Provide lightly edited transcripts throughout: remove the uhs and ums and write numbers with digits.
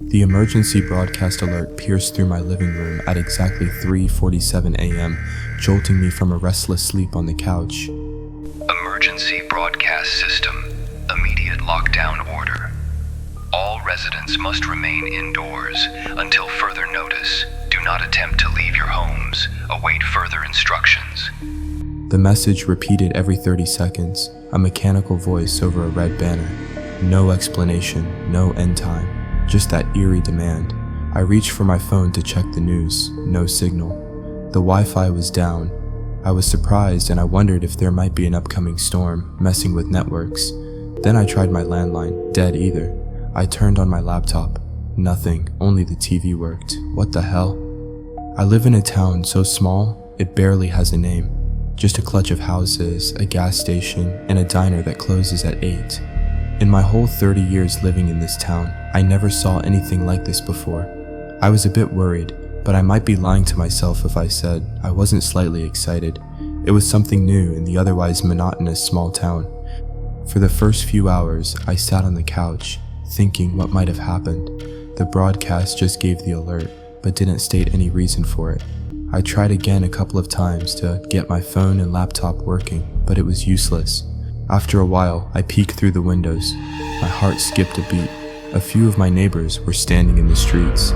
The emergency broadcast alert pierced through my living room at exactly 3:47 a.m., jolting me from a restless sleep on the couch. Emergency broadcast system. Immediate lockdown order. All residents must remain indoors until further notice. Do not attempt to leave your homes. Await further instructions. The message repeated every 30 seconds, a mechanical voice over a red banner. No explanation, no end time, just that eerie demand. I reached for my phone to check the news. No signal. The Wi-Fi was down. I was surprised and I wondered if there might be an upcoming storm, messing with networks. Then I tried my landline, dead either. I turned on my laptop. Nothing, only the TV worked. What the hell? I live in a town so small, it barely has a name. Just a clutch of houses, a gas station, and a diner that closes at 8. In my whole 30 years living in this town, I never saw anything like this before. I was a bit worried, but I might be lying to myself if I said I wasn't slightly excited. It was something new in the otherwise monotonous small town. For the first few hours, I sat on the couch, thinking what might have happened. The broadcast just gave the alert, but didn't state any reason for it. I tried again a couple of times to get my phone and laptop working, but it was useless. After a while, I peeked through the windows. My heart skipped a beat. A few of my neighbors were standing in the streets,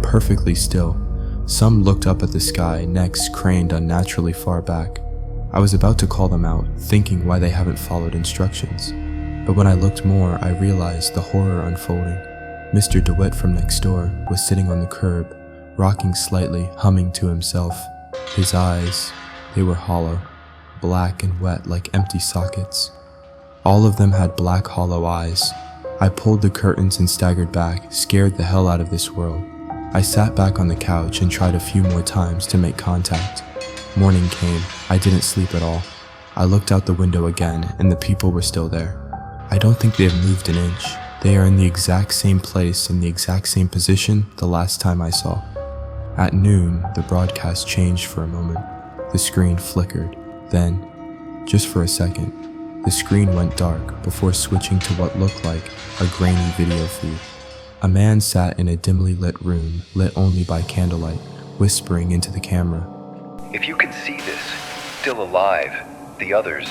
perfectly still. Some looked up at the sky, necks craned unnaturally far back. I was about to call them out, thinking why they haven't followed instructions. But when I looked more, I realized the horror unfolding. Mr. DeWitt from next door was sitting on the curb, rocking slightly, humming to himself. His eyes, they were hollow, black and wet like empty sockets. All of them had black hollow eyes. I pulled the curtains and staggered back, scared the hell out of this world. I sat back on the couch and tried a few more times to make contact. Morning came. I didn't sleep at all. I looked out the window again and the people were still there. I don't think they have moved an inch. They are in the exact same place, in the exact same position the last time I saw. At noon, the broadcast changed for a moment. The screen flickered. Then, just for a second, the screen went dark before switching to what looked like a grainy video feed. A man sat in a dimly lit room, lit only by candlelight, whispering into the camera. If you can see this, still alive. The others,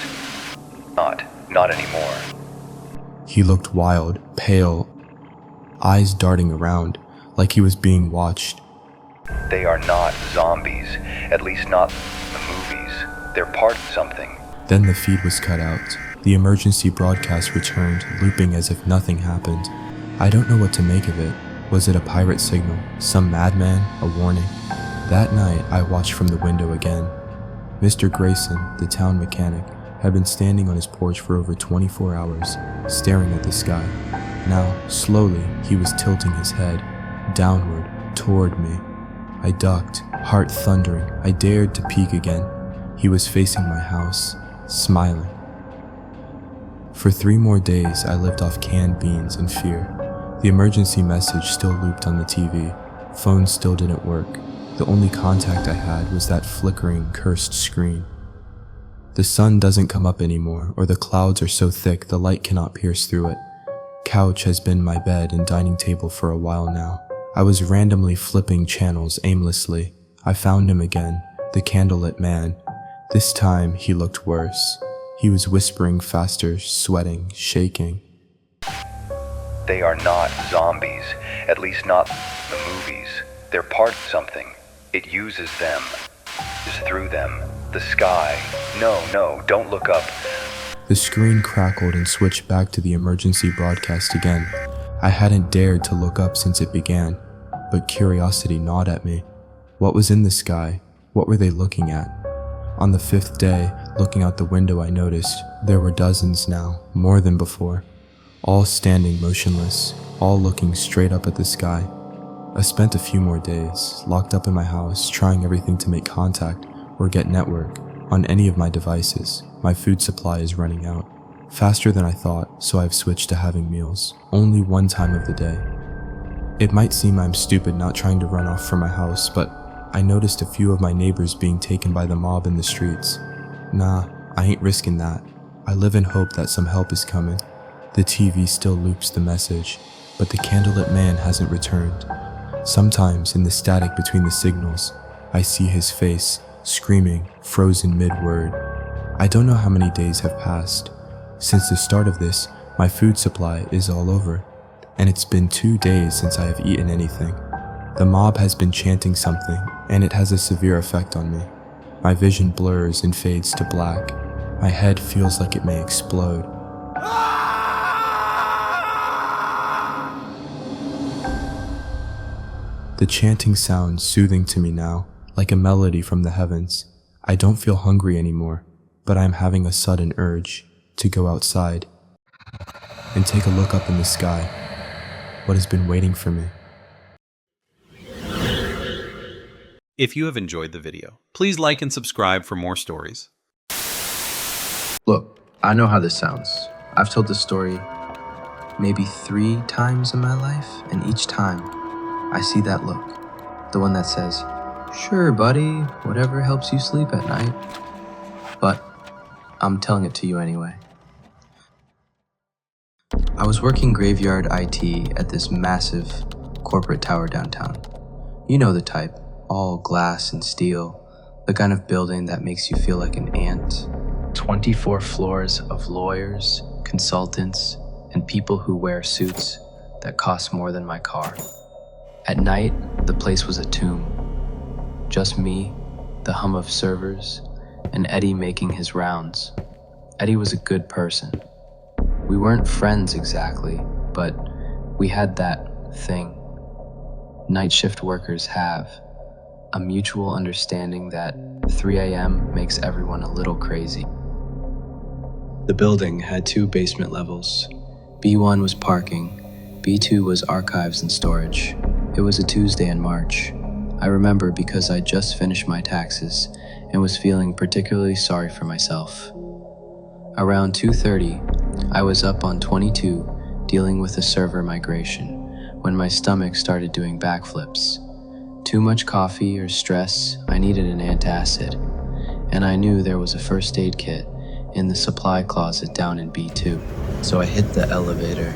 not anymore. He looked wild, pale, eyes darting around, like he was being watched. They are not zombies, at least not the movies. They're part of something. Then the feed was cut out. The emergency broadcast returned, looping as if nothing happened. I don't know what to make of it. Was it a pirate signal? Some madman? A warning? That night, I watched from the window again. Mr. Grayson, the town mechanic, had been standing on his porch for over 24 hours, staring at the sky. Now, slowly, he was tilting his head, downward, toward me. I ducked, heart thundering. I dared to peek again. He was facing my house, smiling. For 3 more days, I lived off canned beans and fear. The emergency message still looped on the TV. Phone still didn't work. The only contact I had was that flickering, cursed screen. The sun doesn't come up anymore, or the clouds are so thick the light cannot pierce through it. Couch has been my bed and dining table for a while now. I was randomly flipping channels aimlessly. I found him again, the candlelit man. This time, he looked worse. He was whispering faster, sweating, shaking. They are not zombies, at least not the movies. They're part of something. It uses them. It's through them. The sky. No, don't look up. The screen crackled and switched back to the emergency broadcast again. I hadn't dared to look up since it began, but curiosity gnawed at me. What was in the sky? What were they looking at? On the 5th day, looking out the window, I noticed there were dozens now, more than before, all standing motionless, all looking straight up at the sky. I spent a few more days, locked up in my house, trying everything to make contact or get network on any of my devices. My food supply is running out. Faster than I thought, so I've switched to having meals, only one time of the day. It might seem I'm stupid not trying to run off from my house, but I noticed a few of my neighbors being taken by the mob in the streets. Nah, I ain't risking that. I live in hope that some help is coming. The TV still loops the message, but the candlelit man hasn't returned. Sometimes, in the static between the signals, I see his face, screaming, frozen mid-word. I don't know how many days have passed. Since the start of this, my food supply is all over, and it's been 2 days since I have eaten anything. The mob has been chanting something, and it has a severe effect on me. My vision blurs and fades to black. My head feels like it may explode. The chanting sounds soothing to me now, like a melody from the heavens. I don't feel hungry anymore, but I am having a sudden urge to go outside and take a look up in the sky. What has been waiting for me? If you have enjoyed the video, please like and subscribe for more stories. Look, I know how this sounds. I've told this story maybe 3 times in my life, and each time I see that look. The one that says, "Sure, buddy, whatever helps you sleep at night." But I'm telling it to you anyway. I was working graveyard IT at this massive corporate tower downtown. You know the type, all glass and steel, the kind of building that makes you feel like an ant. 24 floors of lawyers, consultants, and people who wear suits that cost more than my car. At night, the place was a tomb. Just me, the hum of servers, and Eddie making his rounds. Eddie was a good person. We weren't friends exactly, but we had that thing night shift workers have, a mutual understanding that 3 a.m. makes everyone a little crazy. The building had 2 basement levels. B1 was parking, B2 was archives and storage. It was a Tuesday in March. I remember because I just finished my taxes and was feeling particularly sorry for myself. Around 2:30, I was up on 22 dealing with a server migration when my stomach started doing backflips. Too much coffee or stress, I needed an antacid, and I knew there was a first aid kit in the supply closet down in B2. So I hit the elevator,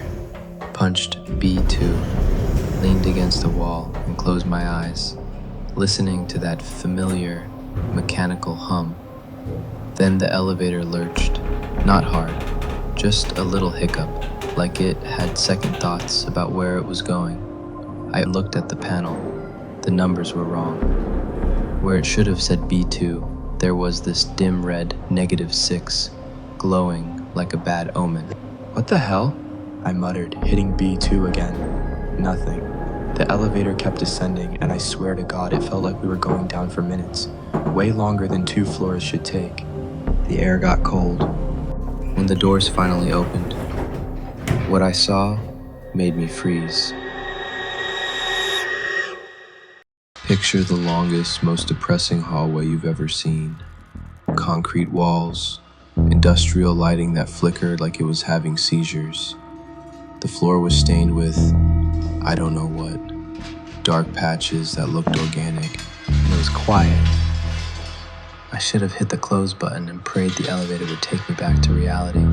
punched B2, leaned against the wall and closed my eyes, listening to that familiar, mechanical hum. Then the elevator lurched, not hard, just a little hiccup, like it had second thoughts about where it was going. I looked at the panel. The numbers were wrong. Where it should have said B2, there was this dim red -6, glowing like a bad omen. What the hell? I muttered, hitting B2 again. Nothing. The elevator kept descending, and I swear to God it felt like we were going down for minutes, way longer than 2 floors should take. The air got cold. When the doors finally opened, what I saw made me freeze. Picture the longest, most depressing hallway you've ever seen. Concrete walls, industrial lighting that flickered like it was having seizures. The floor was stained with, I don't know what, dark patches that looked organic, and it was quiet. I should have hit the close button and prayed the elevator would take me back to reality.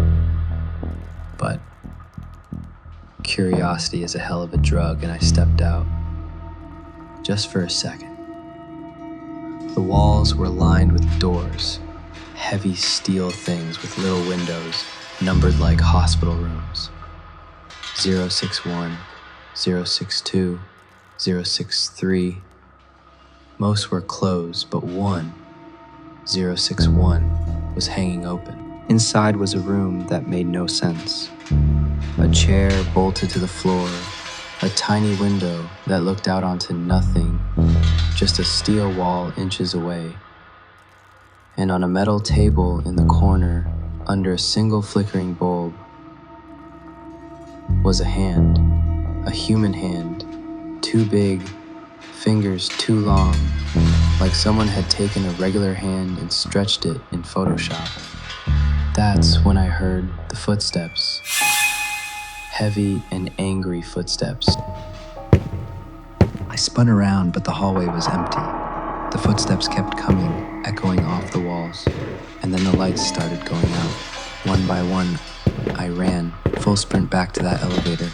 But curiosity is a hell of a drug, and I stepped out. Just for a second. The walls were lined with doors, heavy steel things with little windows, numbered like hospital rooms. 061, 062, 063. Most were closed, but one, 061, was hanging open. Inside was a room that made no sense. A chair bolted to the floor, a tiny window that looked out onto nothing, just a steel wall inches away. And on a metal table in the corner, under a single flickering bulb, was a hand, a human hand, too big, fingers too long, like someone had taken a regular hand and stretched it in Photoshop. That's when I heard the footsteps. Heavy and angry footsteps. I spun around, but the hallway was empty. The footsteps kept coming, echoing off the walls, and then the lights started going out. One by one, I ran, full sprint back to that elevator,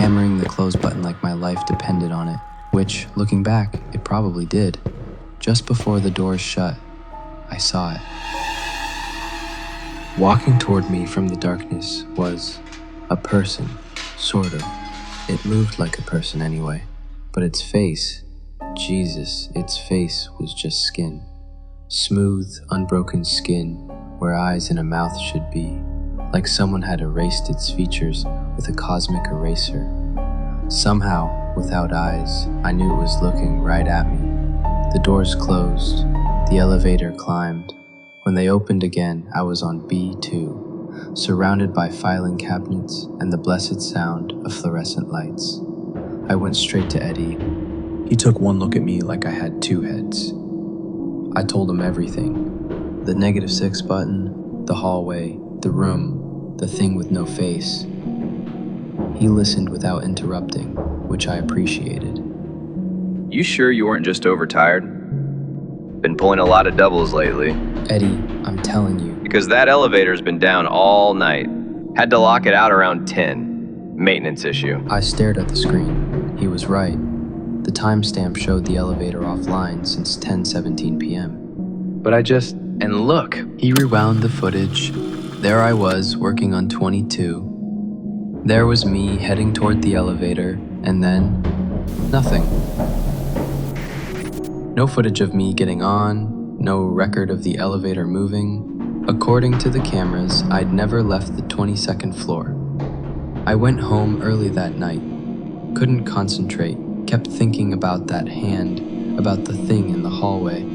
hammering the close button like my life depended on it, which, looking back, it probably did. Just before the doors shut, I saw it. Walking toward me from the darkness was a person, sort of. It moved like a person anyway, but its face, Jesus, its face was just skin. Smooth, unbroken skin where eyes and a mouth should be, like someone had erased its features with a cosmic eraser. Somehow, without eyes, I knew it was looking right at me. The doors closed, the elevator climbed. When they opened again, I was on B2, surrounded by filing cabinets and the blessed sound of fluorescent lights. I went straight to Eddie. He took one look at me like I had two heads. I told him everything. The -6 button, the hallway, the room, the thing with no face. He listened without interrupting, which I appreciated. You sure you weren't just overtired? Been pulling a lot of doubles lately. Eddie, I'm telling you. Because that elevator's been down all night. Had to lock it out around 10. Maintenance issue. I stared at the screen. He was right. The timestamp showed the elevator offline since 10:17 p.m. But and look, he rewound the footage. There I was, working on 22. There was me heading toward the elevator, and then nothing. No footage of me getting on, no record of the elevator moving. According to the cameras, I'd never left the 22nd floor. I went home early that night. Couldn't concentrate, kept thinking about that hand, about the thing in the hallway.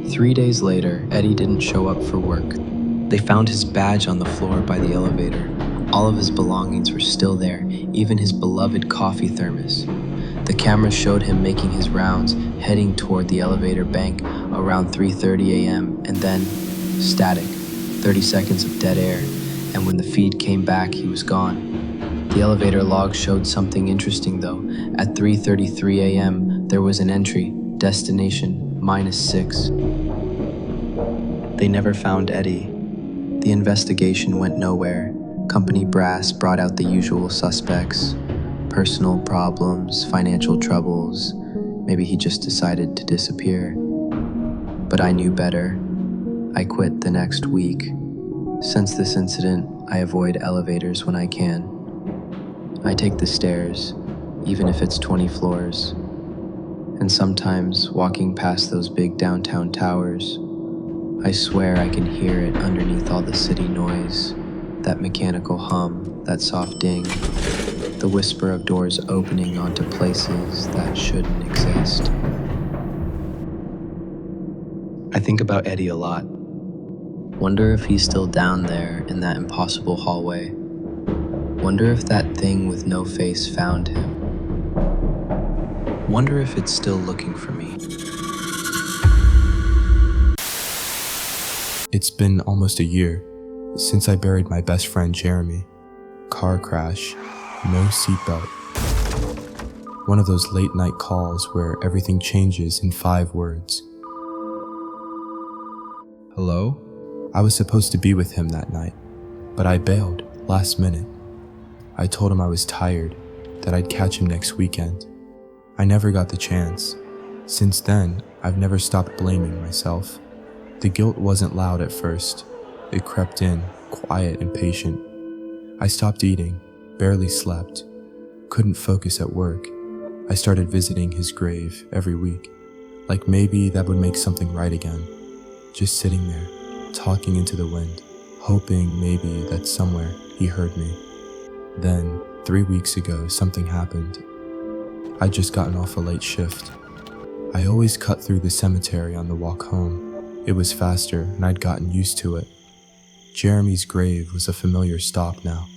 3 days later, Eddie didn't show up for work. They found his badge on the floor by the elevator. All of his belongings were still there, even his beloved coffee thermos. The camera showed him making his rounds, heading toward the elevator bank around 3:30 a.m. and then static, 30 seconds of dead air, and when the feed came back, he was gone. The elevator log showed something interesting though. At 3:33 a.m., there was an entry, destination -6. They never found Eddie. The investigation went nowhere. Company brass brought out the usual suspects. Personal problems, financial troubles. Maybe he just decided to disappear. But I knew better. I quit the next week. Since this incident, I avoid elevators when I can. I take the stairs, even if it's 20 floors. And sometimes, walking past those big downtown towers, I swear I can hear it underneath all the city noise. That mechanical hum, that soft ding, the whisper of doors opening onto places that shouldn't exist. I think about Eddie a lot. Wonder if he's still down there in that impossible hallway. Wonder if that thing with no face found him. Wonder if it's still looking for me. It's been almost a year since I buried my best friend Jeremy. Car crash, no seatbelt. One of those late night calls where everything changes in 5 words. Hello? I was supposed to be with him that night, but I bailed last minute. I told him I was tired, that I'd catch him next weekend. I never got the chance. Since then, I've never stopped blaming myself. The guilt wasn't loud at first. It crept in, quiet and patient. I stopped eating, barely slept, couldn't focus at work. I started visiting his grave every week, like maybe that would make something right again. Just sitting there, talking into the wind, hoping maybe that somewhere he heard me. Then, 3 weeks ago, something happened. I'd just gotten off a late shift. I always cut through the cemetery on the walk home. It was faster, and I'd gotten used to it. Jeremy's grave was a familiar stop now.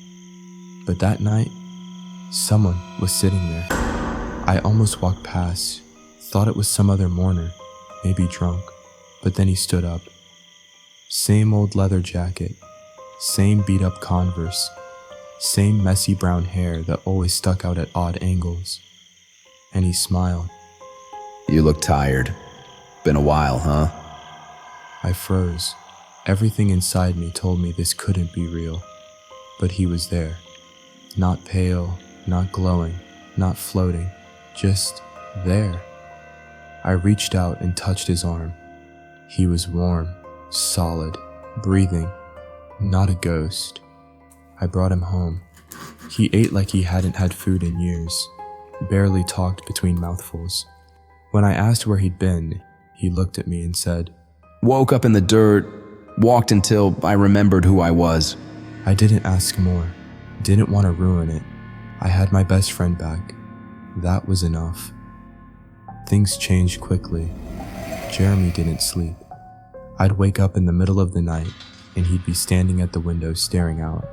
But that night, someone was sitting there. I almost walked past, thought it was some other mourner, maybe drunk, but then he stood up. Same old leather jacket, same beat-up Converse, same messy brown hair that always stuck out at odd angles. And he smiled. You look tired. Been a while, huh? I froze. Everything inside me told me this couldn't be real. But he was there. Not pale, not glowing, not floating, just there. I reached out and touched his arm. He was warm, solid, breathing, not a ghost. I brought him home. He ate like he hadn't had food in years, barely talked between mouthfuls. When I asked where he'd been, he looked at me and said, Woke up in the dirt, walked until I remembered who I was. I didn't ask more, didn't want to ruin it. I had my best friend back. That was enough. Things changed quickly. Jeremy didn't sleep. I'd wake up in the middle of the night, and he'd be standing at the window staring out.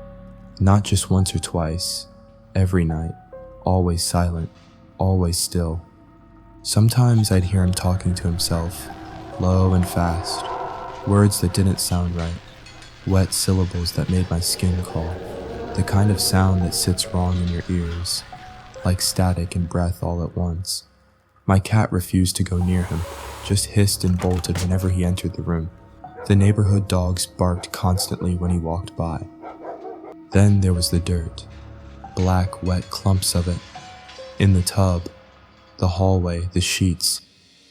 Not just once or twice, every night, always silent, always still. Sometimes I'd hear him talking to himself, low and fast, words that didn't sound right, wet syllables that made my skin crawl, the kind of sound that sits wrong in your ears, like static and breath all at once. My cat refused to go near him, just hissed and bolted whenever he entered the room. The neighborhood dogs barked constantly when he walked by. Then there was the dirt, black, wet clumps of it. In the tub, the hallway, the sheets.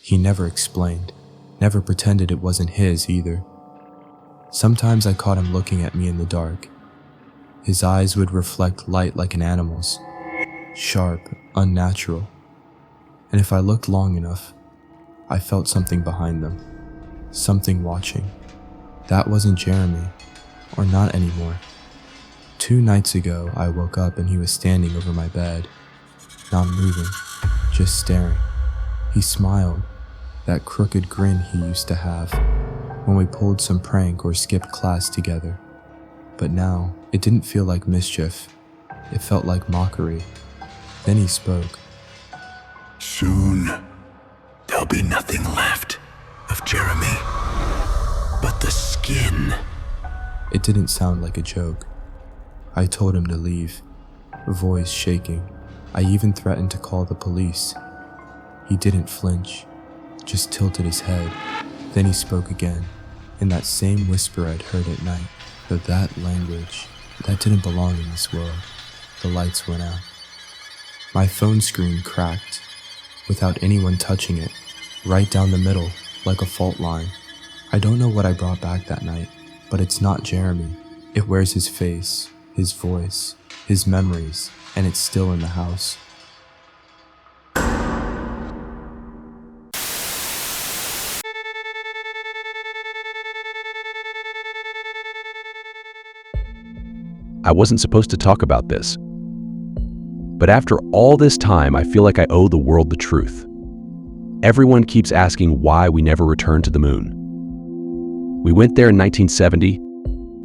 He never explained, never pretended it wasn't his either. Sometimes I caught him looking at me in the dark. His eyes would reflect light like an animal's, sharp, unnatural. And if I looked long enough, I felt something behind them, something watching. That wasn't Jeremy, or not anymore. 2 nights ago, I woke up and he was standing over my bed, not moving, just staring. He smiled, that crooked grin he used to have when we pulled some prank or skipped class together. But now, it didn't feel like mischief. It felt like mockery. Then he spoke. Soon, there'll be nothing left of Jeremy but the skin. It didn't sound like a joke. I told him to leave, voice shaking. I even threatened to call the police. He didn't flinch, just tilted his head. Then he spoke again, in that same whisper I'd heard at night. But that language, that didn't belong in this world. The lights went out. My phone screen cracked, without anyone touching it, right down the middle, like a fault line. I don't know what I brought back that night, but it's not Jeremy. It wears his face, his voice, his memories, and it's still in the house. I wasn't supposed to talk about this. But after all this time, I feel like I owe the world the truth. Everyone keeps asking why we never returned to the moon. We went there in 1970,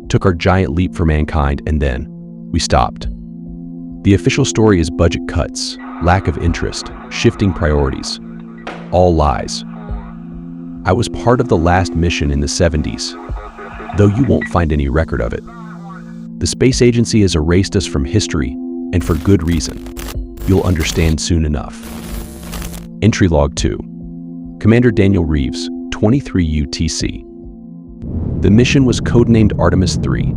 took our giant leap for mankind, and then we stopped. The official story is budget cuts, lack of interest, shifting priorities. All lies. I was part of the last mission in the 70s, though you won't find any record of it. The space agency has erased us from history, and for good reason. You'll understand soon enough. Entry Log 2. Commander Daniel Reeves, 23 UTC. The mission was codenamed Artemis 3,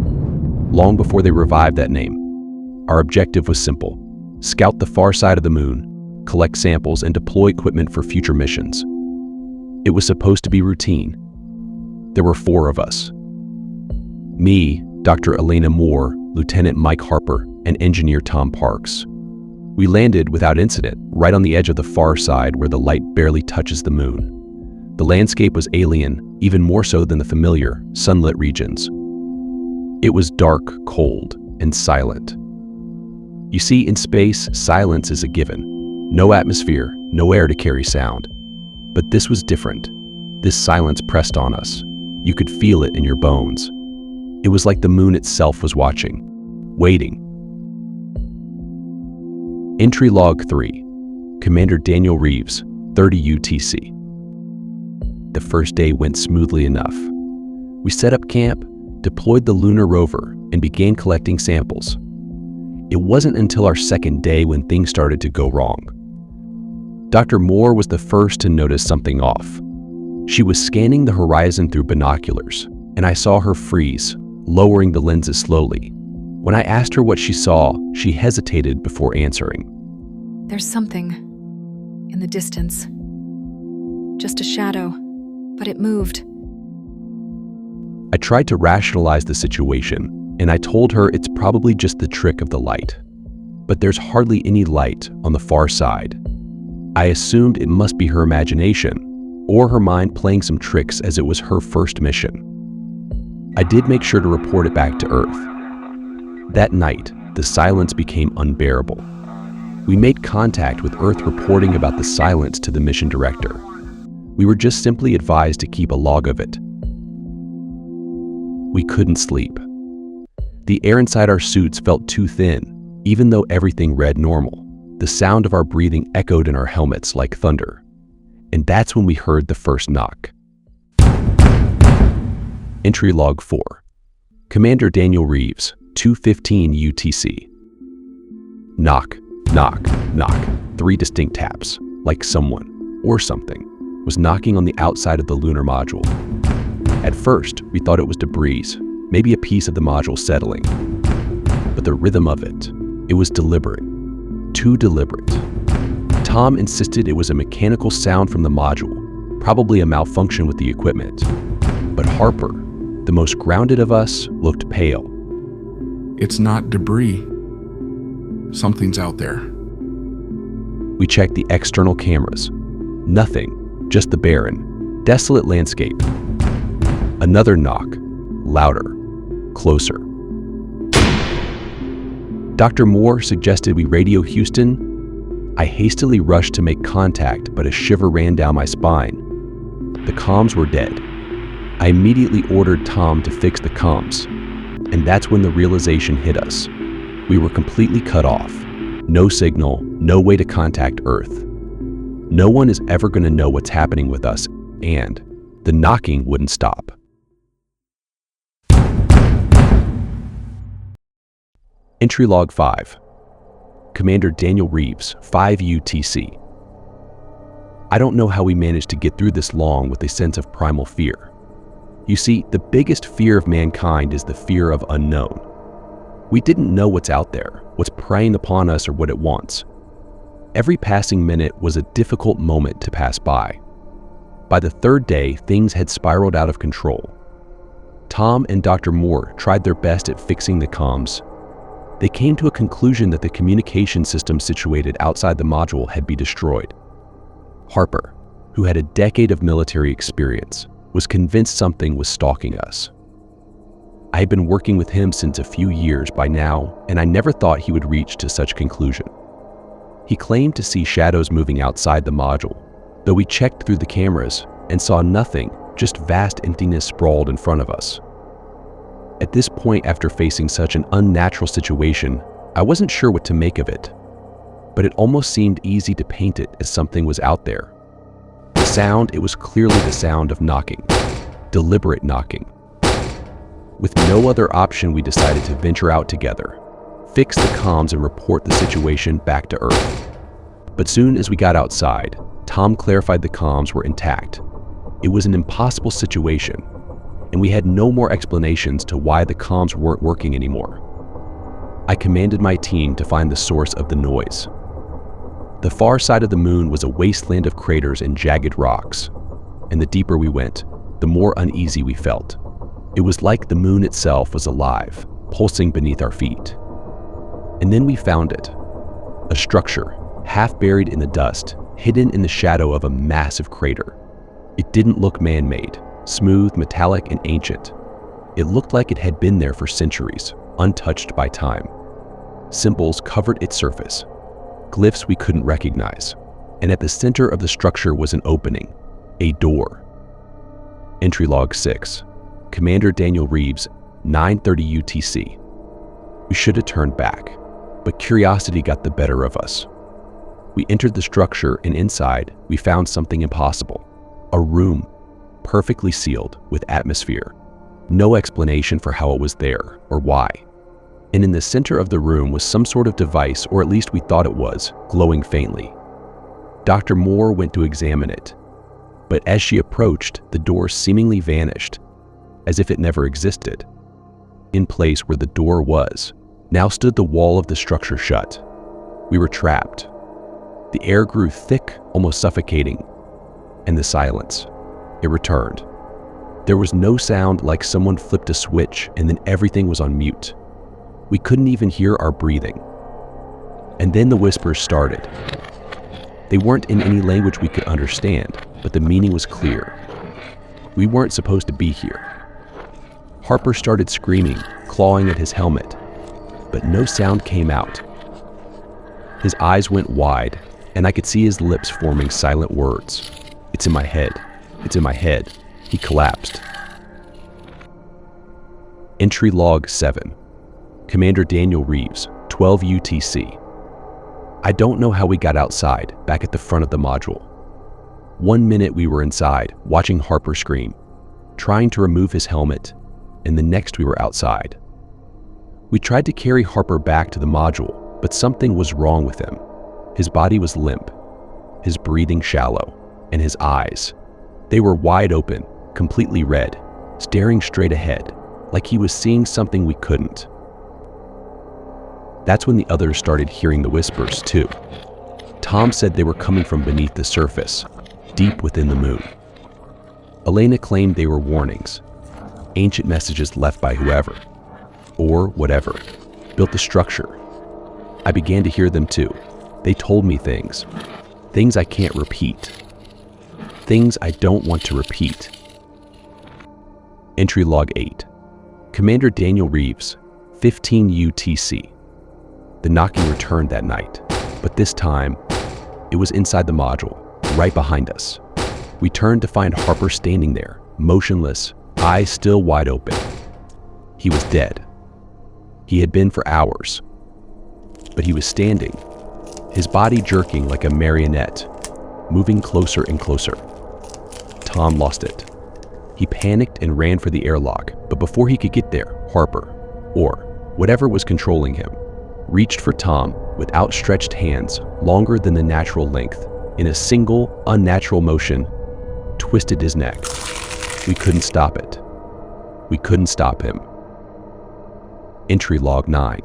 long before they revived that name. Our objective was simple: scout the far side of the moon, collect samples, and deploy equipment for future missions. It was supposed to be routine. There were 4 of us. Me, Dr. Elena Moore, Lieutenant Mike Harper, and Engineer Tom Parks. We landed without incident, right on the edge of the far side where the light barely touches the moon. The landscape was alien, even more so than the familiar, sunlit regions. It was dark, cold, and silent. You see, in space, silence is a given. No atmosphere, no air to carry sound. But this was different. This silence pressed on us. You could feel it in your bones. It was like the moon itself was watching, waiting. Entry Log 3. Commander Daniel Reeves, 30 UTC. The first day went smoothly enough. We set up camp, deployed the lunar rover, and began collecting samples. It wasn't until our second day when things started to go wrong. Dr. Moore was the first to notice something off. She was scanning the horizon through binoculars, and I saw her freeze, lowering the lenses slowly. When I asked her what she saw, she hesitated before answering. There's something in the distance. Just a shadow, but it moved. I tried to rationalize the situation, and I told her it's probably just the trick of the light. But there's hardly any light on the far side. I assumed it must be her imagination, or her mind playing some tricks as it was her first mission. I did make sure to report it back to Earth. That night, the silence became unbearable. We made contact with Earth reporting about the silence to the mission director. We were just simply advised to keep a log of it. We couldn't sleep. The air inside our suits felt too thin, even though everything read normal. The sound of our breathing echoed in our helmets like thunder. And that's when we heard the first knock. Entry Log 4. Commander Daniel Reeves, 2:15 UTC. Knock, knock, knock. 3 distinct taps, like someone, or something, was knocking on the outside of the lunar module. At first, we thought it was debris, maybe a piece of the module settling. But the rhythm of it was deliberate. Too deliberate. Tom insisted it was a mechanical sound from the module, probably a malfunction with the equipment. But Harper, the most grounded of us, looked pale. It's not debris. Something's out there. We checked the external cameras. Nothing, just the barren, desolate landscape. Another knock, louder, closer. Dr. Moore suggested we radio Houston. I hastily rushed to make contact, but a shiver ran down my spine. The comms were dead. I immediately ordered Tom to fix the comms, and that's when the realization hit us. We were completely cut off. No signal, no way to contact Earth. No one is ever going to know what's happening with us, and the knocking wouldn't stop. Entry Log 5. Commander Daniel Reeves, 5 UTC. I don't know how we managed to get through this long with a sense of primal fear. You see, the biggest fear of mankind is the fear of unknown. We didn't know what's out there, what's preying upon us or what it wants. Every passing minute was a difficult moment to pass by. By the 3rd day, things had spiraled out of control. Tom and Dr. Moore tried their best at fixing the comms. They came to a conclusion that the communication system situated outside the module had been destroyed. Harper, who had a decade of military experience, was convinced something was stalking us. I had been working with him since a few years by now, and I never thought he would reach to such conclusion. He claimed to see shadows moving outside the module, though we checked through the cameras and saw nothing, just vast emptiness sprawled in front of us. At this point, after facing such an unnatural situation, I wasn't sure what to make of it, but it almost seemed easy to paint it as something was out there. The sound, it was clearly the sound of knocking, deliberate knocking. With no other option, we decided to venture out together, fix the comms and report the situation back to Earth. But soon as we got outside, Tom clarified the comms were intact. It was an impossible situation, and we had no more explanations to why the comms weren't working anymore. I commanded my team to find the source of the noise. The far side of the moon was a wasteland of craters and jagged rocks, and the deeper we went, the more uneasy we felt. It was like the moon itself was alive, pulsing beneath our feet. And then we found it. A structure, half buried in the dust, hidden in the shadow of a massive crater. It didn't look man-made, smooth, metallic, and ancient. It looked like it had been there for centuries, untouched by time. Symbols covered its surface, glyphs we couldn't recognize, and at the center of the structure was an opening, a door. Entry Log 6. Commander Daniel Reeves, 9:30 UTC. We should have turned back, but curiosity got the better of us. We entered the structure, and inside, we found something impossible. A room, perfectly sealed with atmosphere. No explanation for how it was there or why. And in the center of the room was some sort of device, or at least we thought it was, glowing faintly. Dr. Moore went to examine it, but as she approached, the door seemingly vanished, as if it never existed. In place where the door was Now stood the wall of the structure shut. We were trapped. The air grew thick, almost suffocating, and the silence, it returned. There was no sound, like someone flipped a switch and then everything was on mute. We couldn't even hear our breathing. And then the whispers started. They weren't in any language we could understand, but the meaning was clear. We weren't supposed to be here. Harper started screaming, clawing at his helmet, but no sound came out. His eyes went wide, and I could see his lips forming silent words. "It's in my head. It's in my head." He collapsed. Entry log 7. Commander Daniel Reeves, 12 UTC. I don't know how we got outside, back at the front of the module. 1 minute we were inside, watching Harper scream, trying to remove his helmet, and the next we were outside. We tried to carry Harper back to the module, but something was wrong with him. His body was limp, his breathing shallow, and his eyes. They were wide open, completely red, staring straight ahead, like he was seeing something we couldn't. That's when the others started hearing the whispers too. Tom said they were coming from beneath the surface, deep within the moon. Elena claimed they were warnings, ancient messages left by whoever, or whatever, built the structure. I began to hear them too. They told me things I can't repeat, things I don't want to repeat. Entry log 8. Commander Daniel Reeves, 15 UTC. The knocking returned that night, but this time, it was inside the module, right behind us. We turned to find Harper standing there, motionless, eyes still wide open. He was dead. He had been for hours, but he was standing, his body jerking like a marionette, moving closer and closer. Tom lost it. He panicked and ran for the airlock, but before he could get there, Harper, or whatever was controlling him, reached for Tom with outstretched hands longer than the natural length, in a single, unnatural motion, twisted his neck. We couldn't stop it. We couldn't stop him. Entry log 9.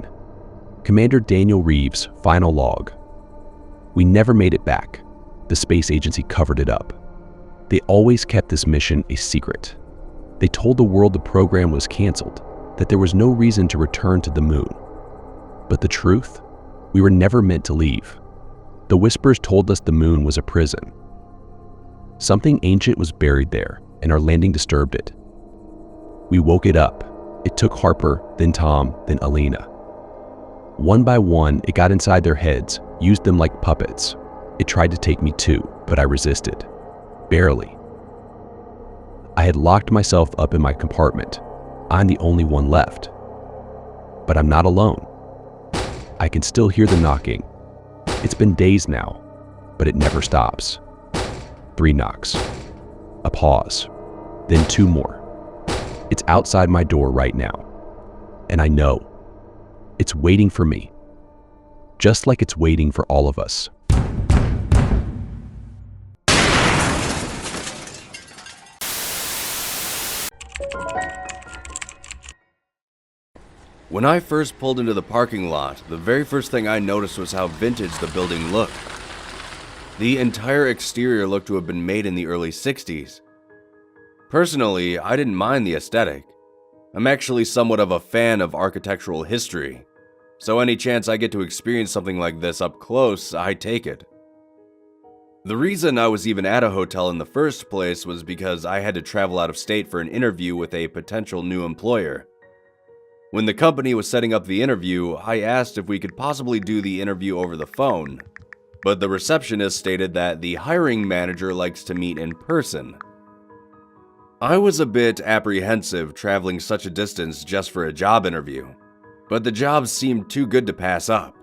Commander Daniel Reeves, final log. We never made it back. The space agency covered it up. They always kept this mission a secret. They told the world the program was canceled, that there was no reason to return to the moon. But the truth? We were never meant to leave. The whispers told us the moon was a prison. Something ancient was buried there, and our landing disturbed it. We woke it up. It took Harper, then Tom, then Alina. One by one, it got inside their heads, used them like puppets. It tried to take me too, but I resisted. Barely. I had locked myself up in my compartment. I'm the only one left. But I'm not alone. I can still hear the knocking. It's been days now, but it never stops. 3 knocks. A pause. Then 2 more. It's outside my door right now. And I know. It's waiting for me. Just like it's waiting for all of us. When I first pulled into the parking lot, the very first thing I noticed was how vintage the building looked. The entire exterior looked to have been made in the early 60s. Personally, I didn't mind the aesthetic. I'm actually somewhat of a fan of architectural history, so any chance I get to experience something like this up close, I take it. The reason I was even at a hotel in the first place was because I had to travel out of state for an interview with a potential new employer. When the company was setting up the interview, I asked if we could possibly do the interview over the phone, but the receptionist stated that the hiring manager likes to meet in person. I was a bit apprehensive traveling such a distance just for a job interview, but the job seemed too good to pass up.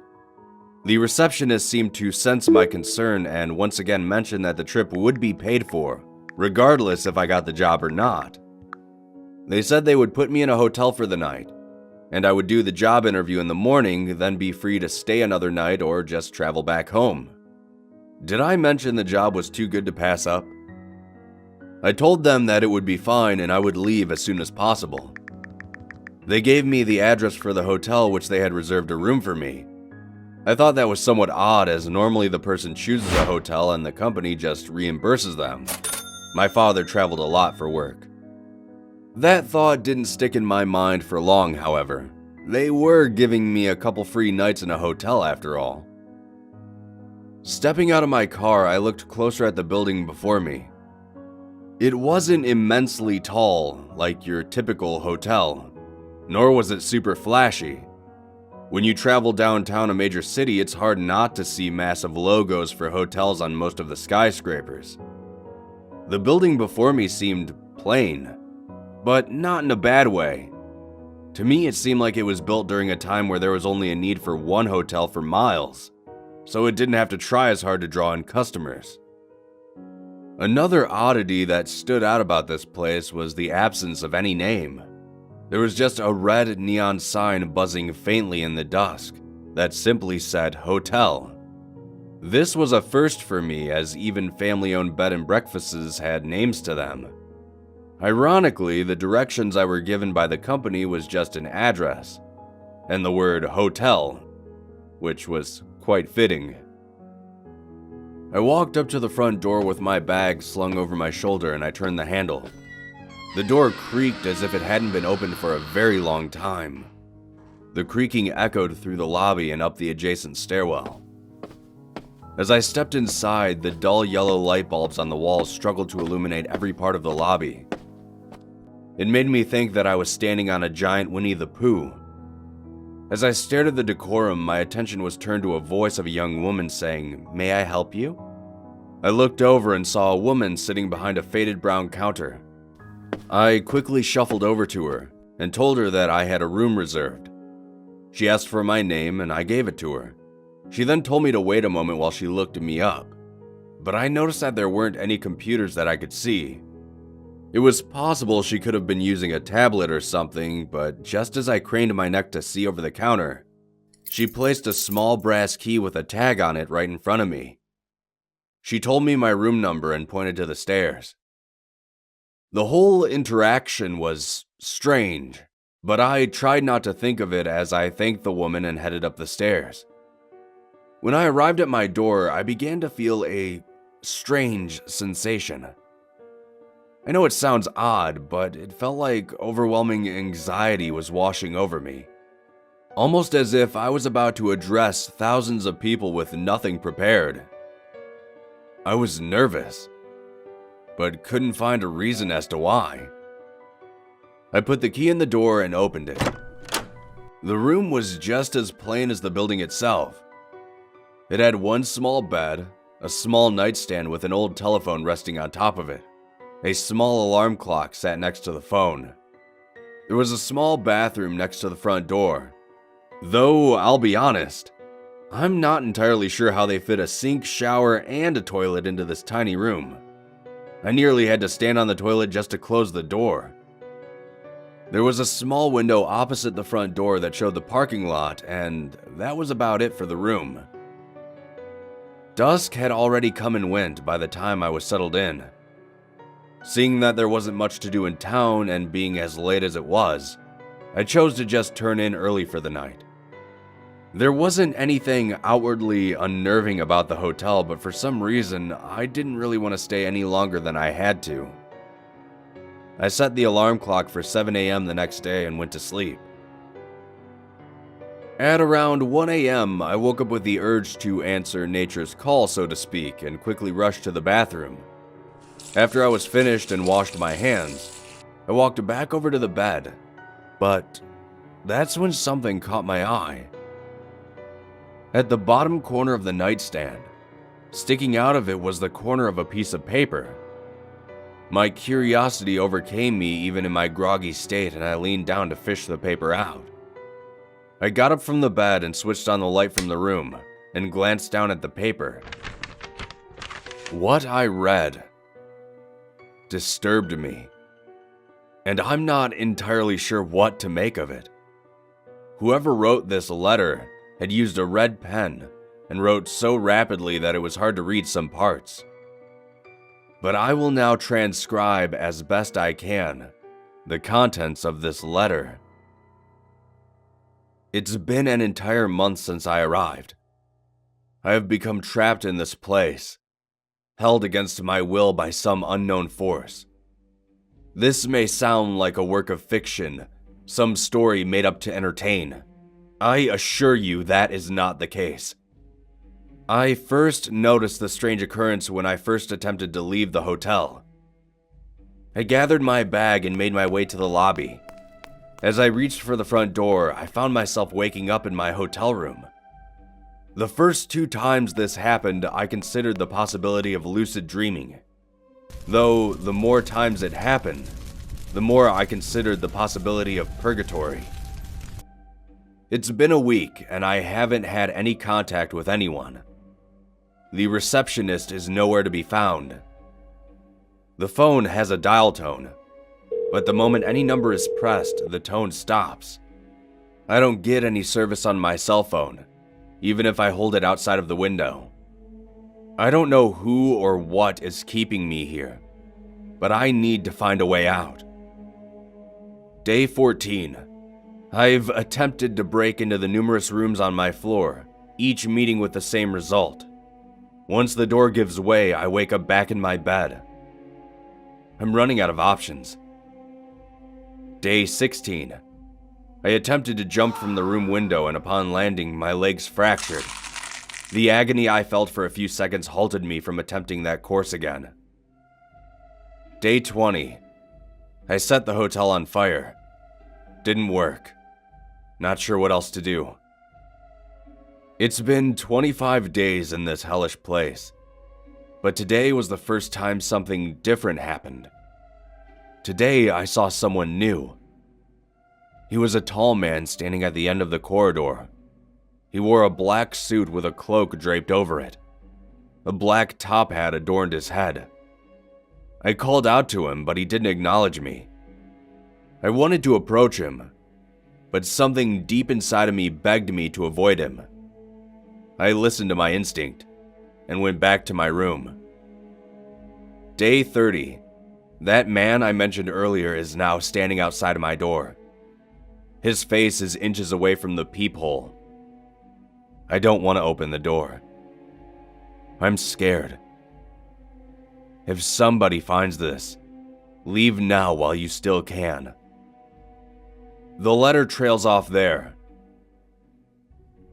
The receptionist seemed to sense my concern and once again mentioned that the trip would be paid for, regardless if I got the job or not. They said they would put me in a hotel for the night, and I would do the job interview in the morning, then be free to stay another night or just travel back home. Did I mention the job was too good to pass up? I told them that it would be fine and I would leave as soon as possible. They gave me the address for the hotel which they had reserved a room for me. I thought that was somewhat odd, as normally the person chooses a hotel and the company just reimburses them. My father traveled a lot for work. That thought didn't stick in my mind for long, however. They were giving me a couple free nights in a hotel after all. Stepping out of my car, I looked closer at the building before me. It wasn't immensely tall, like your typical hotel, nor was it super flashy. When you travel downtown a major city, it's hard not to see massive logos for hotels on most of the skyscrapers. The building before me seemed plain, but not in a bad way. To me, it seemed like it was built during a time where there was only a need for one hotel for miles, so it didn't have to try as hard to draw in customers. Another oddity that stood out about this place was the absence of any name. There was just a red neon sign buzzing faintly in the dusk that simply said hotel. This was a first for me, as even family-owned bed and breakfasts had names to them. Ironically, the directions I were given by the company was just an address, and the word hotel, which was quite fitting. I walked up to the front door with my bag slung over my shoulder, and I turned the handle. The door creaked as if it hadn't been opened for a very long time. The creaking echoed through the lobby and up the adjacent stairwell. As I stepped inside, the dull yellow light bulbs on the walls struggled to illuminate every part of the lobby. It made me think that I was standing on a giant Winnie the Pooh. As I stared at the decorum, my attention was turned to a voice of a young woman saying, "May I help you?" I looked over and saw a woman sitting behind a faded brown counter. I quickly shuffled over to her and told her that I had a room reserved. She asked for my name and I gave it to her. She then told me to wait a moment while she looked me up, but I noticed that there weren't any computers that I could see. It was possible she could have been using a tablet or something, but just as I craned my neck to see over the counter, she placed a small brass key with a tag on it right in front of me. She told me my room number and pointed to the stairs. The whole interaction was strange, but I tried not to think of it as I thanked the woman and headed up the stairs. When I arrived at my door, I began to feel a strange sensation. I know it sounds odd, but it felt like overwhelming anxiety was washing over me. Almost as if I was about to address thousands of people with nothing prepared. I was nervous, but couldn't find a reason as to why. I put the key in the door and opened it. The room was just as plain as the building itself. It had one small bed, a small nightstand with an old telephone resting on top of it. A small alarm clock sat next to the phone. There was a small bathroom next to the front door. Though, I'll be honest, I'm not entirely sure how they fit a sink, shower, and a toilet into this tiny room. I nearly had to stand on the toilet just to close the door. There was a small window opposite the front door that showed the parking lot, and that was about it for the room. Dusk had already come and went by the time I was settled in. Seeing that there wasn't much to do in town and being as late as it was, I chose to just turn in early for the night. There wasn't anything outwardly unnerving about the hotel, but for some reason, I didn't really want to stay any longer than I had to. I set the alarm clock for 7 a.m. the next day and went to sleep. At around 1 a.m., I woke up with the urge to answer nature's call, so to speak, and quickly rushed to the bathroom. After I was finished and washed my hands, I walked back over to the bed, but that's when something caught my eye. At the bottom corner of the nightstand, sticking out of it was the corner of a piece of paper. My curiosity overcame me even in my groggy state, and I leaned down to fish the paper out. I got up from the bed and switched on the light from the room and glanced down at the paper. What I read disturbed me, and I'm not entirely sure what to make of it. Whoever wrote this letter had used a red pen and wrote so rapidly that it was hard to read some parts. But I will now transcribe as best I can the contents of this letter. It's been an entire month since I arrived. I have become trapped in this place, held against my will by some unknown force. This may sound like a work of fiction, some story made up to entertain. I assure you that is not the case. I first noticed the strange occurrence when I first attempted to leave the hotel. I gathered my bag and made my way to the lobby. As I reached for the front door, I found myself waking up in my hotel room. The first 2 times this happened, I considered the possibility of lucid dreaming. Though the more times it happened, the more I considered the possibility of purgatory. It's been a week and I haven't had any contact with anyone. The receptionist is nowhere to be found. The phone has a dial tone, but the moment any number is pressed, the tone stops. I don't get any service on my cell phone, even if I hold it outside of the window. I don't know who or what is keeping me here, but I need to find a way out. Day 14. I've attempted to break into the numerous rooms on my floor, each meeting with the same result. Once the door gives way, I wake up back in my bed. I'm running out of options. Day 16. I attempted to jump from the room window and upon landing, my legs fractured. The agony I felt for a few seconds halted me from attempting that course again. Day 20. I set the hotel on fire. Didn't work. Not sure what else to do. It's been 25 days in this hellish place, but today was the first time something different happened. Today I saw someone new. He was a tall man standing at the end of the corridor. He wore a black suit with a cloak draped over it. A black top hat adorned his head. I called out to him, but he didn't acknowledge me. I wanted to approach him, but something deep inside of me begged me to avoid him. I listened to my instinct and went back to my room. Day 30. That man I mentioned earlier is now standing outside of my door. His face is inches away from the peephole. I don't want to open the door. I'm scared. If somebody finds this, leave now while you still can. The letter trails off there.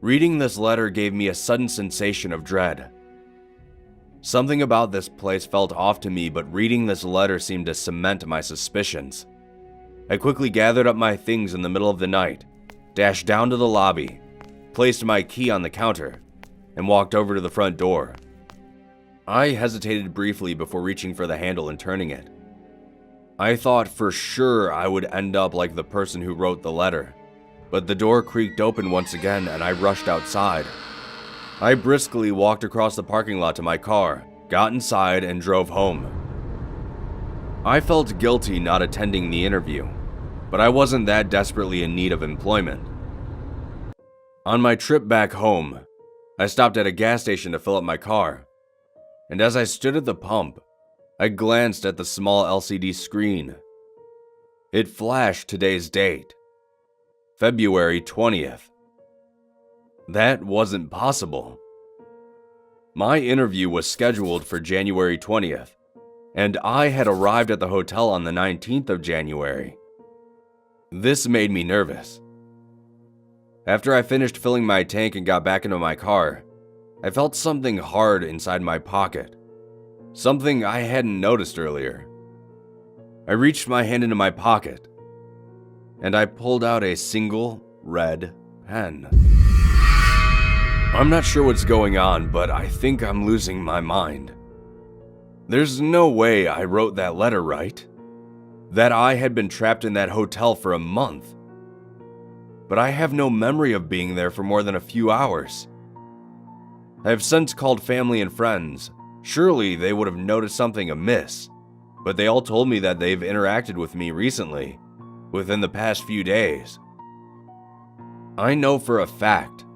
Reading this letter gave me a sudden sensation of dread. Something about this place felt off to me, but reading this letter seemed to cement my suspicions. I quickly gathered up my things in the middle of the night, dashed down to the lobby, placed my key on the counter, and walked over to the front door. I hesitated briefly before reaching for the handle and turning it. I thought for sure I would end up like the person who wrote the letter, but the door creaked open once again and I rushed outside. I briskly walked across the parking lot to my car, got inside, and drove home. I felt guilty not attending the interview, but I wasn't that desperately in need of employment. On my trip back home, I stopped at a gas station to fill up my car, and as I stood at the pump, I glanced at the small LCD screen. It flashed today's date, February 20th. That wasn't possible. My interview was scheduled for January 20th, and I had arrived at the hotel on the 19th of January. This made me nervous. After I finished filling my tank and got back into my car, I felt something hard inside my pocket, something I hadn't noticed earlier. I reached my hand into my pocket, and I pulled out a single red pen. I'm not sure what's going on, but I think I'm losing my mind. There's no way I wrote that letter, right? That I had been trapped in that hotel for a month. But I have no memory of being there for more than a few hours. I have since called family and friends. Surely they would have noticed something amiss, but they all told me that they've interacted with me recently, within the past few days. I know for a fact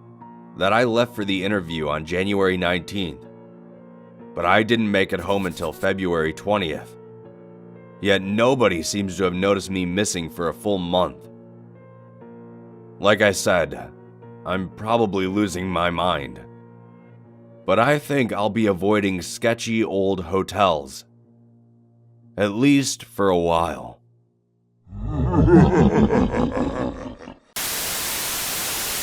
that I left for the interview on January 19th, but I didn't make it home until February 20th. Yet nobody seems to have noticed me missing for a full month. Like I said, I'm probably losing my mind. But I think I'll be avoiding sketchy old hotels. At least for a while.